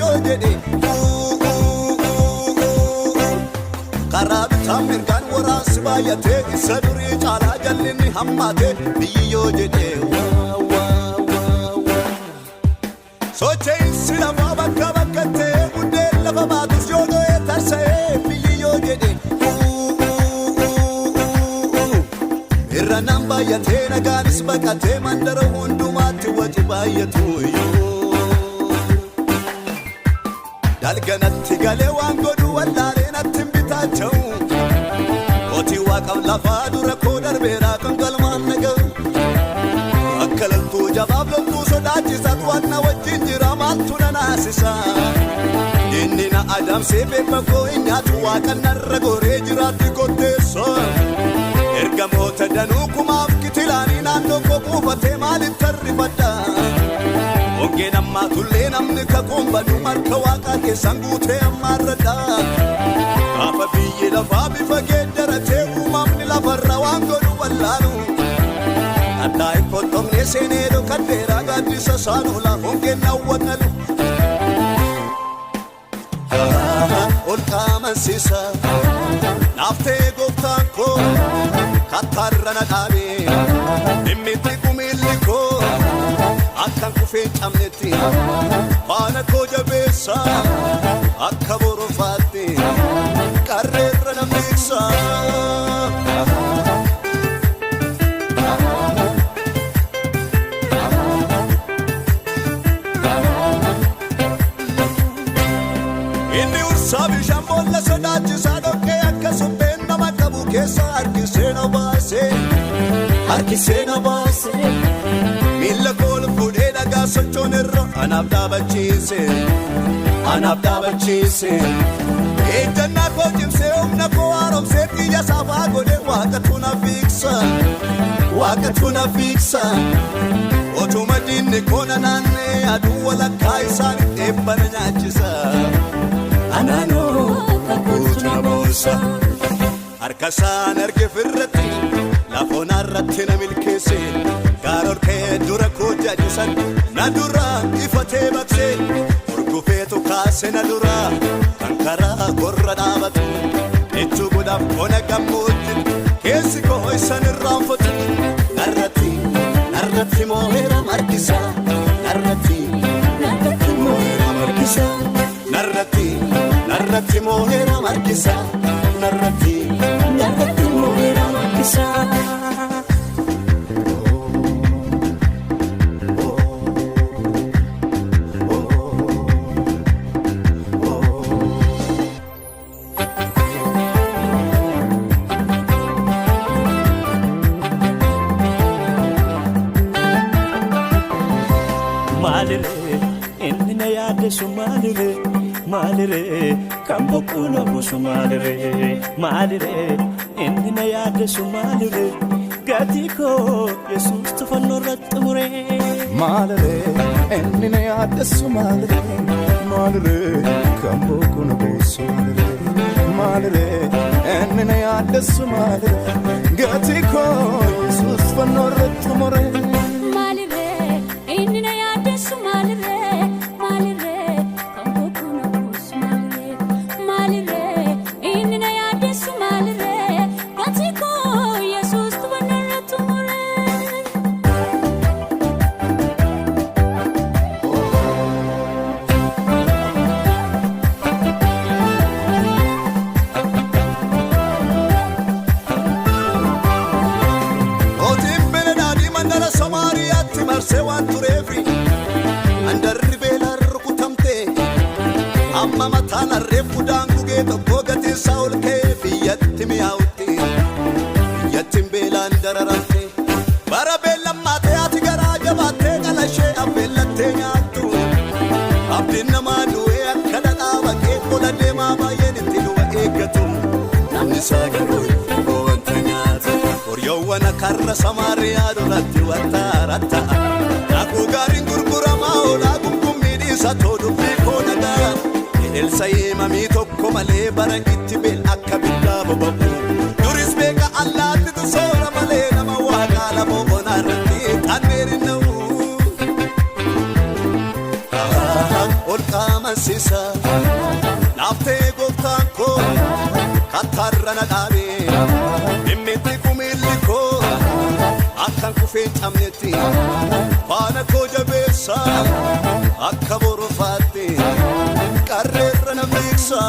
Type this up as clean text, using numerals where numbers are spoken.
yoo jedhe Karabita mirgaan waraansi baay'atee isa durii caalaa jallinni hammaatee biyyi yoo jedhe socheensi lafaa bakka bakkatee buddeen lafa baatus yoo go'ee tarsa'ee biyyi yoo jedhe irra nan baay'atee nagaanis baqatee mandara hundumaatti waci baay'atu dalganatti galee waan godhu wallaalee natti bitaachawu Oti waaqam lafaa dura koo darbeeraa kan galmaan naga'u akka laltuu jabaaf loltuu sodaachisatu wanna wajjin jira maaltu na naasisa inni na adamsee beekma koo hin nyaatu waaqan narra goree jiraatti qotteessa ergamoota danuu kumaaf kitilaanii naannoo koo buufatee maalitti arrifadha Ongeen ammaa tullee namni kakuun badu marka waaqaa keessan guutee ammaarradha Gaafa biyyi lafaa bifa geeddaratee uumamni lafarra waan godhu wallaalu Addaa hin fottomnee seenee dhokadheeraa gaaddisa saanolaa ongeen nawwaqalu Ol qaamansiisa naaftee gooftaan koo kattaarra na dhaabee dhimmitti kumilli koo Akkan kufee camnetti faana koo jabeessa akka borofaatti qarreerra na miiksa Inni ursaa bishaan boolla sodaachisaa dhoqqee akka supheen nama qabu keessa harkisee na baase Milla kool fuudhee dhagaa sochoon irra anaaf dhaabachiise Ejjannaa koo cimsee humna koo haaromsee xiyya saafaa godhee waaqatu na fiiksa Otuma diinni koo na naannee aduu walakkaa isaanii eebbana nyaachisa Anaanoo kakuutu na boossa Harkasaan arge firratti lafoonarratti na milkeesse Gaarol kee dura koo jajisan na dura ifatee baqsee Urgufeetu kaase na dura kan karaa gorra dhaabatu Itti godhaaf kona gammoojji keessi koo isan irraanfatu Narratti moo'eera margisa Narratti moo'eera margisa Narratti moo'eera margisa Narratti moo'eera margisa Malire kan bokkuna buusu malire inni na yaaddeessu malire gatii koo Yesuus tufannoo irratti mure malire inni na yaaddeessu malire kan bokkuna buusu malire inni na yaaddeessu malire gatii koo Yesuus tufannoo irratti mure malire inni na yaaddeessu malire Mataan reefu daangugee tokko gatii saawul kee biyyatti mi'aawutti biyyattiin beelaan dararamte bara beellammaatee ati garaa jabaattee qalashee affeellattee nyaattu abdiin namaa du'ee akka dhadhaa baqee qola deemaa baay'een itti luba eeggatu namni isaa garuu yoo wanta nyaata horiyoowwan akarra samaariyaa duratti wattaaratta dhaaquu gaariin gurguramaa oolaa gungummii dhiisa too dubbii koo nagaa Elsa'ee mamii tokko malee bara itti beel akka biddaa boba'u duris beeka allaatti soora malee nama waaqaa lamoo bonaarratti qanneerin na'u ol qaama beeksisa laaftee gooftaan koo kattarrana dhaabee dhimmitti kumilli koo akkan kufeen cabnetti faana koo jabeessa akka borofaatte qarreerra na beeksa.